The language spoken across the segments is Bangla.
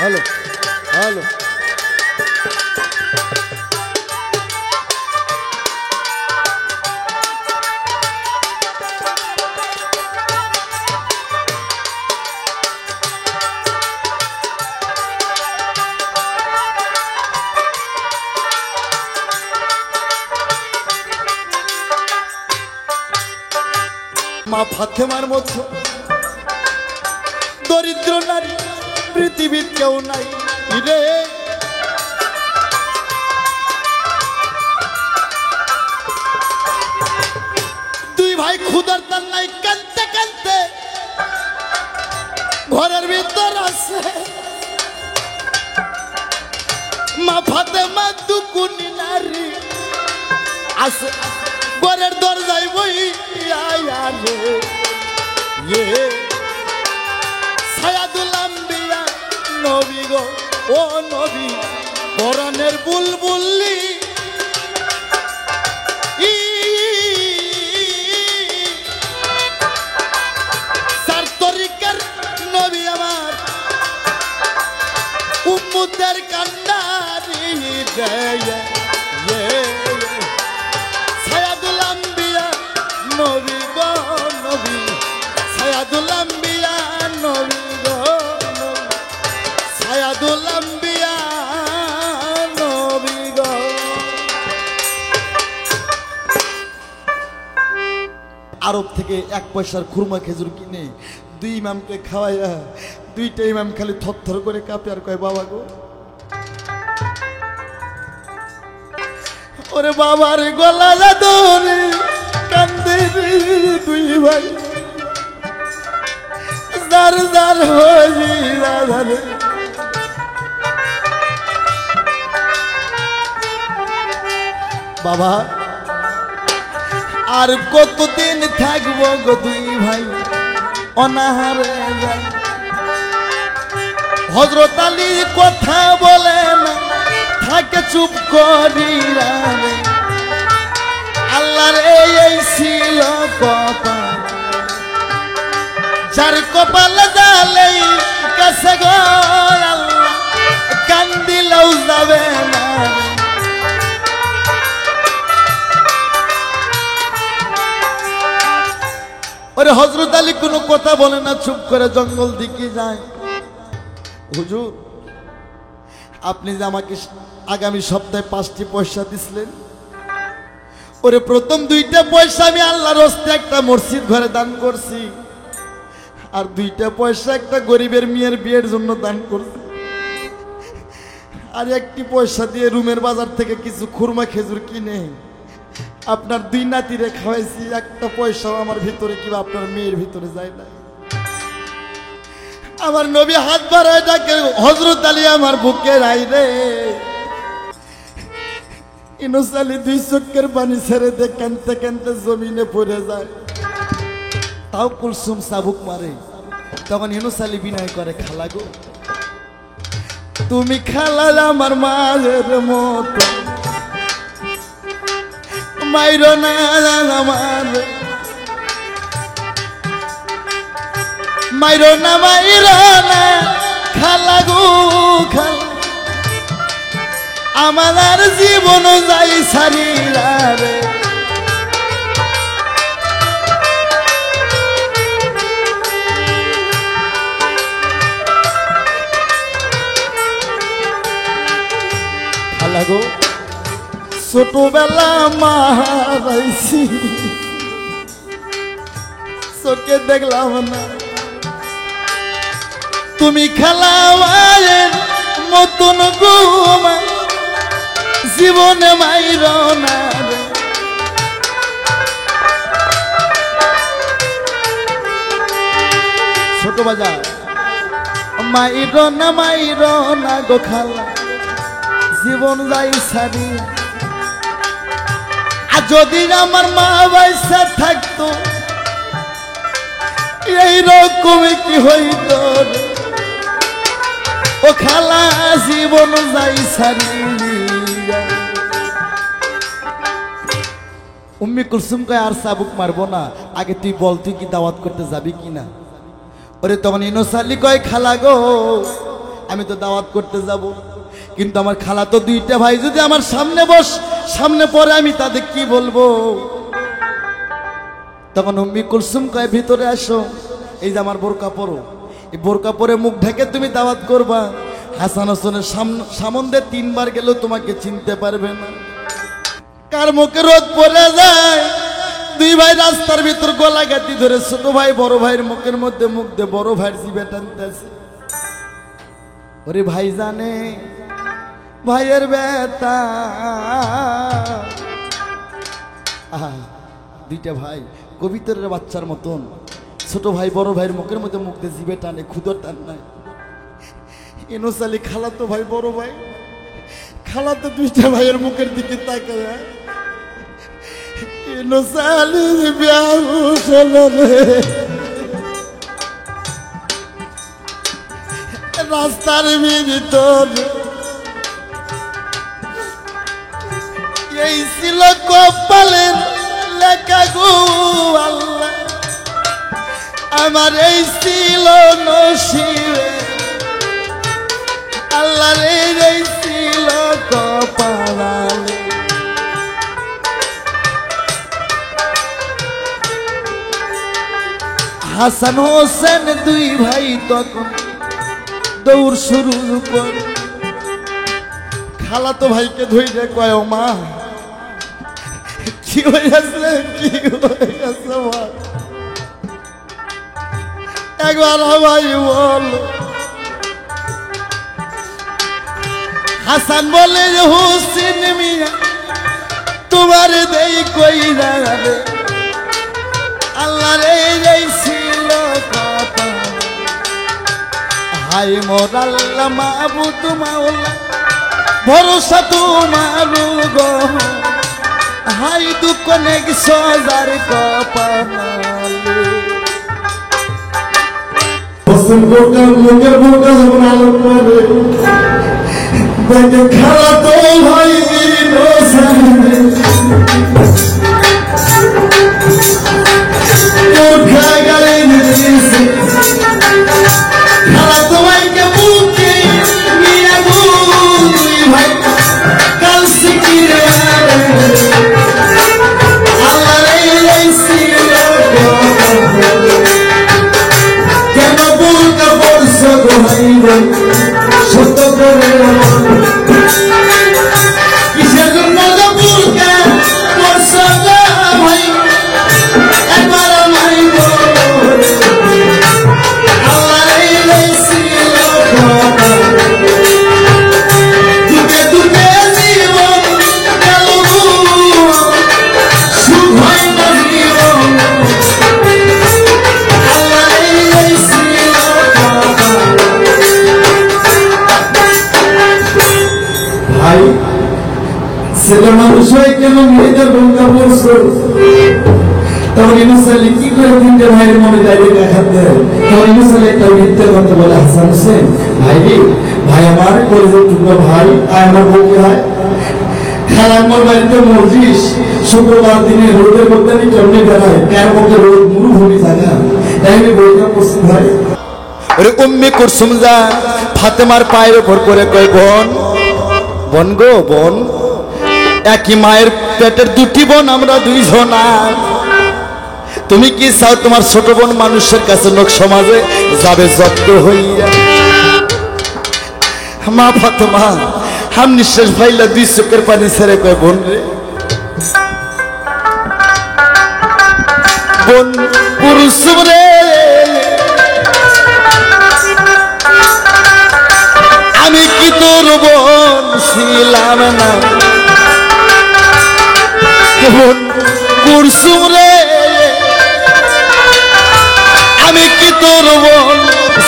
হ্যালো হ্যালো মা ফাতেমার মতো দরিদ্র নারী পৃথিবীর কেউ নাই রে। দুই ভাই ক্ষুধার তার নাই, কানতে কানতে ঘরের ভিতর আছে। মা ফাতেমা দুকুনি নারী আছে ঘরের দরজায় বই সায়াদুল আম্বিয়া নবী গো ও নবী কোরআনের বুলবুলি চার তরিকার নবী আমার উম্মতের কান্নারি সায়াদুল আম্বিয়া নবী গো নবী সায়াদুল আম্বিয়া নবী গো সায়াদুল আম্বিয়া নবী গো। আরব থেকে 1 পয়সার খুরমা খেজুর কিনে 2 ইমামকে খাওয়াইয়া 2টা ইমাম খালি থরথর করে কাঁপে আর কয় বাবা গো ওরে বাবার গলা ধরে কান্দে দুই ভাই জার জার হয়ে বাবা আর কতদিন থাকবো গো দুই ভাই অনাহারে যাই। হযরত আলী কথা বলে না থাকে চুপ করি রে। আল্লাহর এই ছিল কপাল যার কপাল জালেই কাছে গো আল্লাহ কান্দিলেও যাবে না। ওরে হযরত আলী কোনো কথা বলে না, চুপ করে জঙ্গল দিকে যায়। হুজুর আপনি যে আমাকে আগামী সপ্তাহে 5টি পয়সা দিছিলেন, ওরে প্রথম 2টা পয়সা আমি আল্লাহর রাস্তায় একটা মসজিদ ঘরে দান করছি, আর 2টা পয়সা একটা গরিবের মেয়ের বিয়ের জন্য দান করছি, আর 1টি পয়সা দিয়ে রুমের বাজার থেকে কিছু খুরমা খেজুর কিনে আপনার 2 নাতিরে খাওয়াইছি। 1টা পয়সাও আমার ভিতরে কিংবা আপনার মেয়ের ভিতরে যায় না। আমার নবী হাত বাড়ায় ডাকে হযরত আলী আমার বুকে রাই রে। ইউনূস আলী 2 চোখের পানি ছেড়ে দিয়ে কাঁদতে কাঁদতে জমিনে পড়ে যায়। তাও কুলসুম চাবুক মারে। তখন ইউনূস আলী বিনয় করে খালা গো তুমি খালা আমার মায়ের মতো মাইরো না আমার মাইরো না খালা গো খালা আমার আর জীবন যাই সারিরা রে। খালা গো ছোটবেলা মারাইছি চোখে দেখলাম না, তুমি খালা মায়ের মতন গোমা জীবনে মাইর না রে। ছোট বাজার মাইর না গো খালা জীবন যাই সারি। আর যদি আমার মা বাইসা থাকতো এইরকম কি হইত ও খালা জীবন যাই সারি। উম্মে কুলসুম কয় আর চাবুক মারবো না, আগে তুই বল তুই কি দাওয়াত করতে যাবি কিনা। ওরে তখন ইউনূস আলী কয় খালা গো আমি তো দাওয়াত করতে যাব, কিন্তু আমার খালা তো দুইটা ভাই যদি আমার সামনে পড়ে আমি তাদের কি বলবো? তখন উম্মি কুলসুম কয় ভিতরে আসো, এই যে আমার বোরকা পরো, এই বোরকা পরে মুখ ঢেকে তুমি দাওয়াত করবা। হাসান হোসেনের সামনে 3 বার গেলেও তোমাকে চিনতে পারবে না। কার মুখে রোদ পড়ে যায়, দুই ভাই রাস্তার ভিতর গলাগাতি ধরে ছোট ভাই বড় ভাইয়ের মুখের মধ্যে মুখ দিয়ে বড় ভাইয়ের জিভে টানতেছে। ওরে ভাই জানে ভাইয়ের ব্যথা। দুইটা ভাই কবিতরের বাচ্চার মতন, ছোট ভাই বড় ভাইয়ের মুখের মধ্যে মুখ দিয়ে জিভে টানে, ক্ষুদর টান নাই। ইউনুস আলী খালাতো ভাই বড় ভাই, খালাতো দুইটা ভাইয়ের মুখের দিকে তাকায়। ইউনুস আলী রাস্তার ভিতর এই ছিল কপালের লেখা গো আল্লাহ, আমার এই ছিল নসিবে আল্লাহ রে, এই ছিল কপালে। হাসান হোসেন দুই ভাই তখন দৌড় শুরু কর। খালাতো ভাইকে ধইরে কয়, ও মা কি হইয়াছে, কি হইয়াছে মা, একবার ভাই বল। হাসান বলে, হোসেন মিয়া তোমার দেই কই রে আল্লাহ রে, এই ছিল কথা। হাই মোর আল্লাহ মাবুদ মাওলা, ভরসা তোমার গো, হাই দুঃখ নেক সজার কপালে। হোসেন বোকা মুখের বোকা যখন আলোক করে দেখে খালা তো ভাই ছেলে মানুষ হয়ে কেন মেয়েদের বোরকা পরছো? তখন ইউনুস আলী কি করে তিনটে ভাইয়ের মনে ডাইরেক্ট আঘাত দেয়। তখন ইউনুস আলী একটা মিথ্যে কথা বলে, হাসান হোসেন ভাই ভাই আমার কলেজের টুকরো ভাই, আর আমার বউকে হয় খালাম্মার বাড়িতে মসজিদ শুক্রবার দিনে রোদের মধ্যে আমি কেমনি বেড়াই, কার মধ্যে রোদ মরুভূমি থাকে না, তাই আমি বোরকা পরছি ভাই। ওরে উম্মি কুলসুম যা ফাতেমার পায়ের উপর করে কয়, বোন বোন গো বোন, একই মায়ের পেটের দুটি বোন আমরা দুইজন, তুমি কি চাও তোমার ছোট বোন মানুষের কাছে লোক সমাজে যাবে জব্দ হইয়া? মা ফাতেমা হাম নিঃশ্বাস ভাইলা দুই চোখের পানি ছেড়ে কয়, বোন রে বোন কুলসুম রে, আমি কি তোর বোন ছিলাম না? বোন কুলসুম রে, আমি কি তোর বোন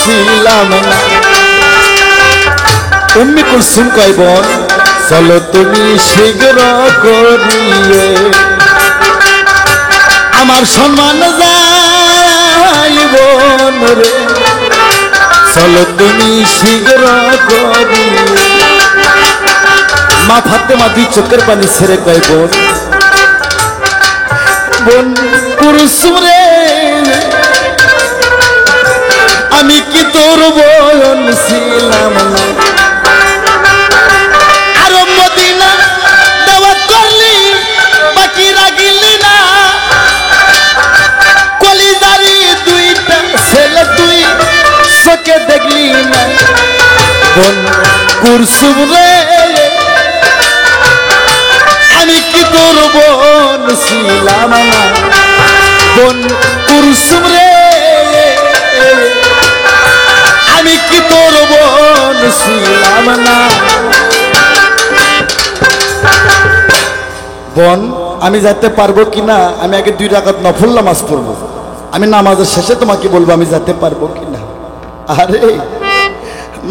ছিলাম না? উম্মি কুলসুম কয়, বোন চলো তুমি শীঘ্র করিয়ে আমার সম্মান যাই, বোন রে চলো তুমি শীঘ্র করিয়ে। মা ফাতেমা দুই চোখের পানি ছেড়ে কয়, বোন বোন কুলসুম রে, আমি কি তোর তোর বোন ছিলাম না আর মদিনা দাওয়াত করলি বাকি রাগিলি না কলিজারি দুইটা ছেলে তুই চোখে দেখলি না বোন কুরসুম রে আমি কি তোর বোন ছিলাম না বোন কুরসুম রে আমি কি তোর বোন ছিলাম না বোন আমি যেতে পারবো কিনা আমি আগে 2 রাকাত নফল নামাজ পড়বো আমি নামাজের শেষে তোমাকে বলবো আমি যেতে পারবো কিনা আরে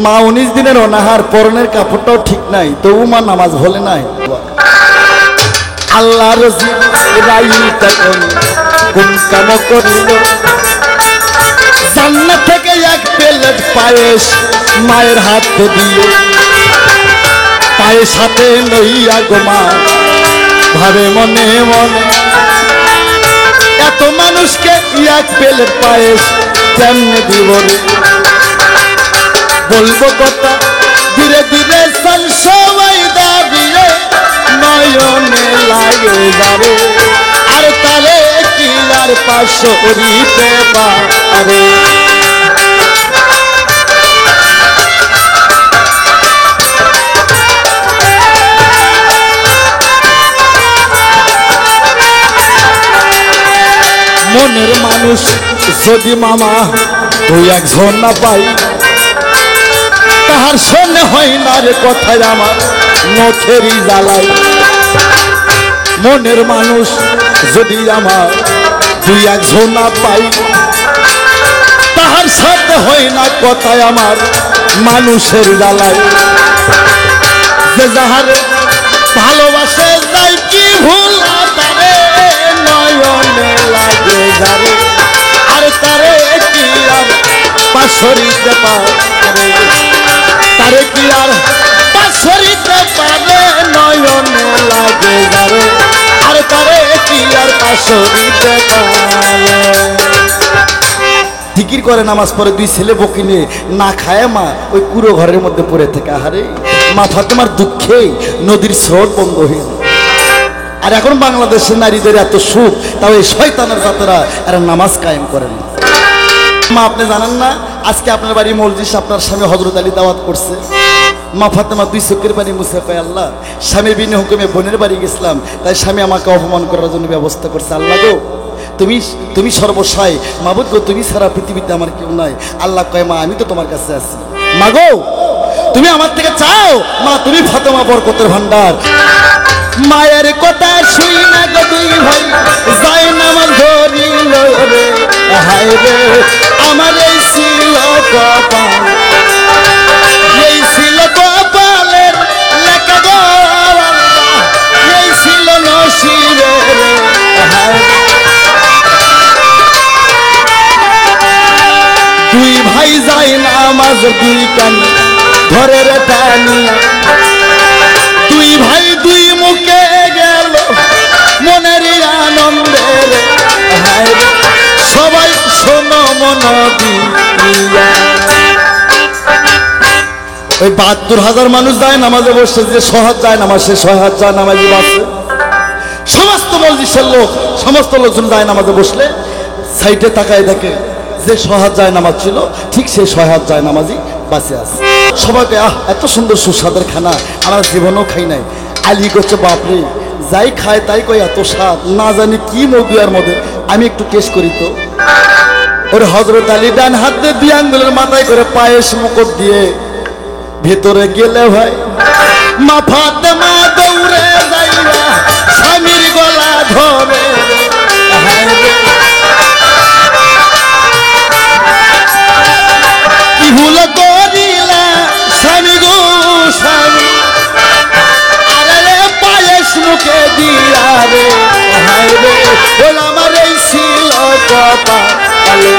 মা 19 দিনের অনাহার পরনের কাপড়টাও ঠিক নাই তবু মা নামাজ ভোলে নাই আল্লাহর রাই তখন কোন কাম করিল জান্নাত থেকে এক প্লেট পায়েস মায়ের হাতে দিয়ে পায়েস হাতে লইয়া গো মা ভাবে মনে মনে এত মানুষকে এক প্লেট পায়েস কেমনে দিব রে বলবো কথা ধীরে ধীরে সবাই দাঁড়িয়ে নয়নে লাগে যাবে আর তারে কি আর পাশরিতে পারে মনের মানুষ যদি মামা তুই একজন না পাই তাহার শোনে হয় না রে কথায় আমার নখেরই জ্বালাই মনের মানুষ যদি আমার তুই একজন না পাই তাহার সাথে হয় না কথায় আমার মানুষের জ্বালাই যে যাহার ভালোবাসে যাই কি ভুল তারে নয়নে লাগে যাবে আর তারে কি আর পাশরিতে পারে তারে কি আর পাশরিতে পারে নয়নে লাগে যাবে আর তারে কি আর পাশরিতে পারে জিকির করে নামাজ পড়ে 2 ছেলে বকিনে না খায় মা ওই পুরো ঘরের মধ্যে পড়ে থাকে আহারে মা ফাতেমার দুঃখে নদীর স্রোত বন্ধ হয়ে আর এখন বাংলাদেশের নারীদের এত সুখ তাও এই শয়তানের জাতেরা এরা নামাজ কায়েম করেন না মা আপনি জানেন না আজকে আপনার বাড়ি মসজিদ আপনার স্বামী হযরত আলী দাওয়াত করছে মা ফাতেমা 2 চোখের পানি মুছে কয় আল্লাহ স্বামীর বিনা হুকুমে বোনের বাড়ি গেছিলাম তাই স্বামী আমাকে অপমান করার জন্য ব্যবস্থা করছে আল্লাহ গো তুমি সর্বসহায় মাবুদ গো তুমি সারা পৃথিবীতে আমার কেউ নাই আল্লাহ কয় মা আমি তো তোমার কাছে আছি মা গো তুমি আমার থেকে চাও মা তুমি ফাতেমা বরকতের ভান্ডার মায়ের কথা শুই না গো 2 ভাই যাই নামাজ ধরিল রে হায় রে আমার এই ছিল কপাল এই ছিল কপালের লেখা গো এই ছিল নসিবে রে হায় 2 ভাই যাই নামাজ 2 কান ধরে রে টানি 2 ভাই 2 মুখে গেল মনের আনন্দে রে হায় সবাই শোনো মন দিয়া ওই 72,000 মানুষ যায় নামাজে বসে যে সহজ যায় নামাজ সে সহজ যায় নামাজি বাসে সমস্ত মসজিদের লোক সমস্ত লোকজন যায় নামাজে বসলে সাইডে তাকায় দেখে যে সহজ যায় নামাজ ছিল ঠিক সেই সহজ যায় নামাজি বাসে আছে সবাইকে এত সুন্দর সুস্বাদের খানা আমরা জীবনেও খাই নাই আলী করছে বাপরে যাই খায় তাই কই এত স্বাদ না জানি কি মগুয়ার মধ্যে আমি একটু টেস্ট করি তো ওর হযরত আলী ডান হাত দিয়ে 2 আঙ্গুলের মাথায় করে পায়েস মুকুট দিয়ে ভেতরে গেলে ভাই মা ফাতেমা দৌড়ে যাইয়া স্বামীর গলা ধরে কি ভুল করিলা স্বামী গো স্বামী আরে পায়েস মুখে দিয়া রে হায় রে বল আমার এই ছিল কপালে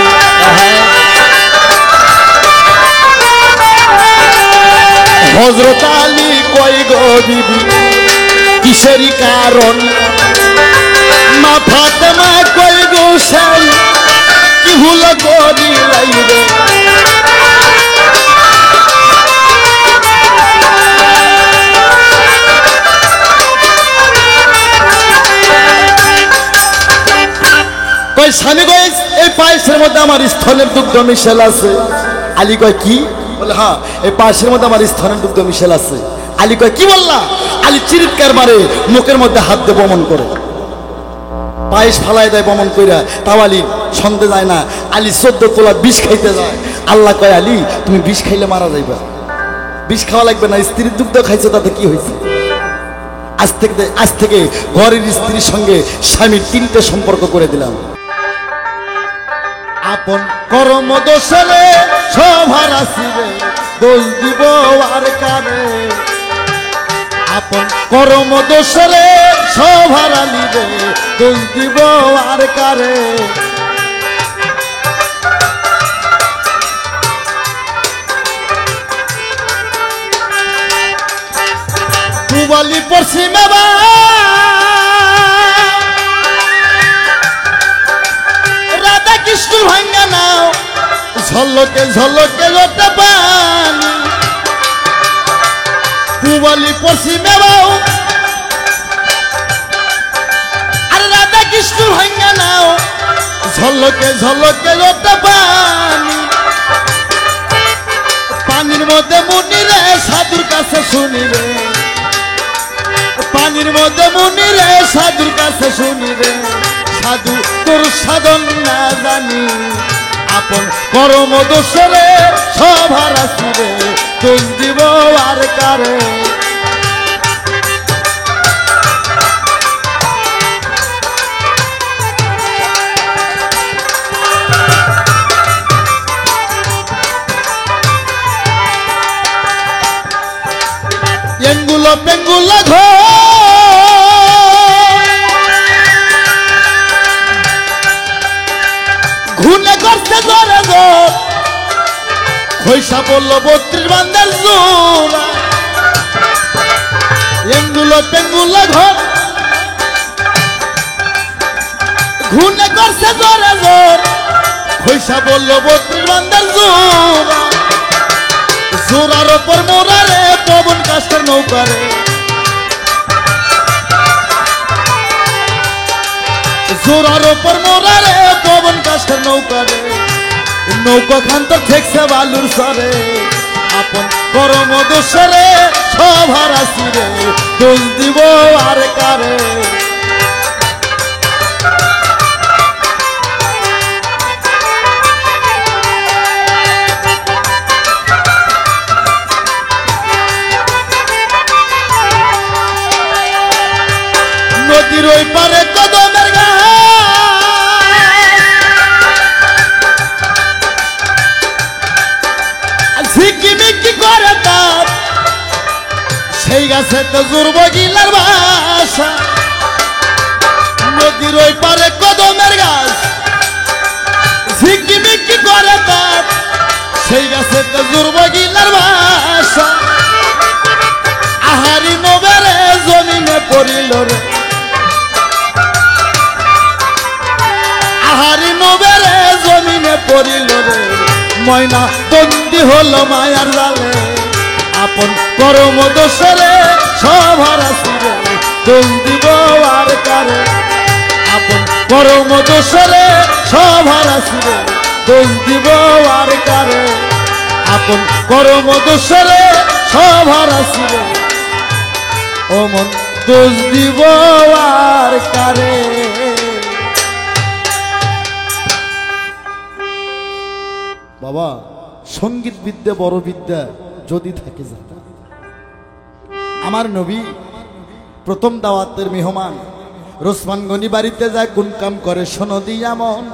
হযরত আলী কই গো বিবি কিসেরই কারণ মা ফাতেমা কই গো স্বামী কি ভুল করিলাই রে স্বামী কয় এই পায়েসের মধ্যে আমার স্থলের দুগ্ধ মিশেল আছে। আলী কয় কি? বলে হ্যাঁ, এই পায়েসের মধ্যে আমার স্থলের দুগ্ধ মিশেল আছে। আলী কয় কি বললা? আলী চিৎকার মারে, মুখের মধ্যে হাত দিয়ে বমন করে, পায়েস ফালাই দেয় বমন কইরা। তাও আলী সন্দেহ যায় না। আলী 14 তোলা বিষ খাইতে যায়। আল্লাহ কয় আলী তুমি বিষ খাইলে মারা যাইবা, বিষ খাওয়া লাগবে না, স্ত্রীর দুগ্ধ খাইছো তাতে কি হয়েছে? আজ থেকে ঘরের স্ত্রীর সঙ্গে স্বামীর 3টে সম্পর্ক করে দিলাম। আপন কর্ম দোষে সভার আসিবে, দোষ দিব আর কারে? আপন কর্ম দোষে সভার আলিবে, দোষ দিব আর কারে? পুবালি পশ্চিমে রাধা কৃষ্ণ ভাঙ্গা নাও, ঝলকে ঝলকে লোটা পানি। পুবালি পশ্চিমে আর রাধা কৃষ্ণ ভাঙ্গা নাও, ঝলকে ঝলকে লোটা পানি। পানির মধ্যে মুনিরে সাধুর কাছে শুনিবে, পানির মধ্যে মুনিরে সাধুর কাছে শুনিবে, সাধু তোর সাধন না জানি। আপন কর্ম দোষরে সভার আসিবে, দোষ দিব আর কারে? এঙ্গুলো পেঙ্গুলো ঘুনে করছে জোরে জোর, খৈসা বলল 32 বান্দার জোড়া। এঙ্গুলো পেঙ্গুলো ঘুনে করছে জোরে জোর, খৈসা বলল 32 বান্দার জোড়া। জোরার ওপর মোরারে পবন কাষ্টের নৌকারে, জোরার ওপর মোরারে পবন কাষ্টের নৌকারে। নৌকা খান তো ঠেকছে বালুর সরে। আপন কর্ম দোষরে সভার আসিরে, দোষ দিব আর কারে? নদীর ওই পারে কদমের গাছ, ঝিকিমিকি করে তার, সেই গাছে তো জুড়ব গিলার বাসা। নদীর ওই পারে কদমের গাছ, ঝিকিমিকি করে তার, সেই গাছে তো জুড়ব গিলার বাসা। আহারি নবেরে জমিনে পড়িল রে, আহারি নবেরে জমিনে পড়িল রে, ময়না বন্দি হলো মায়ার জালে। আপন কর্ম দোষরে সভার আসিবে, দোষ দিব আর কারে? আপন কর্ম দোষরে সভার আসিবে, দোষ দিব আর কারে? আপন কর্ম দোষরে সভার আসিবে, ও মন দোষ দিব আর কারে? বাবা, সঙ্গীত বিদ্যা বড় বিদ্যা যদি থাকে জানা। আমার নবী প্রথম দাওয়াতের মেহমান, রোসমান গনি বাড়িতে যায় কোন কাম করে শোনো দিয়া মন।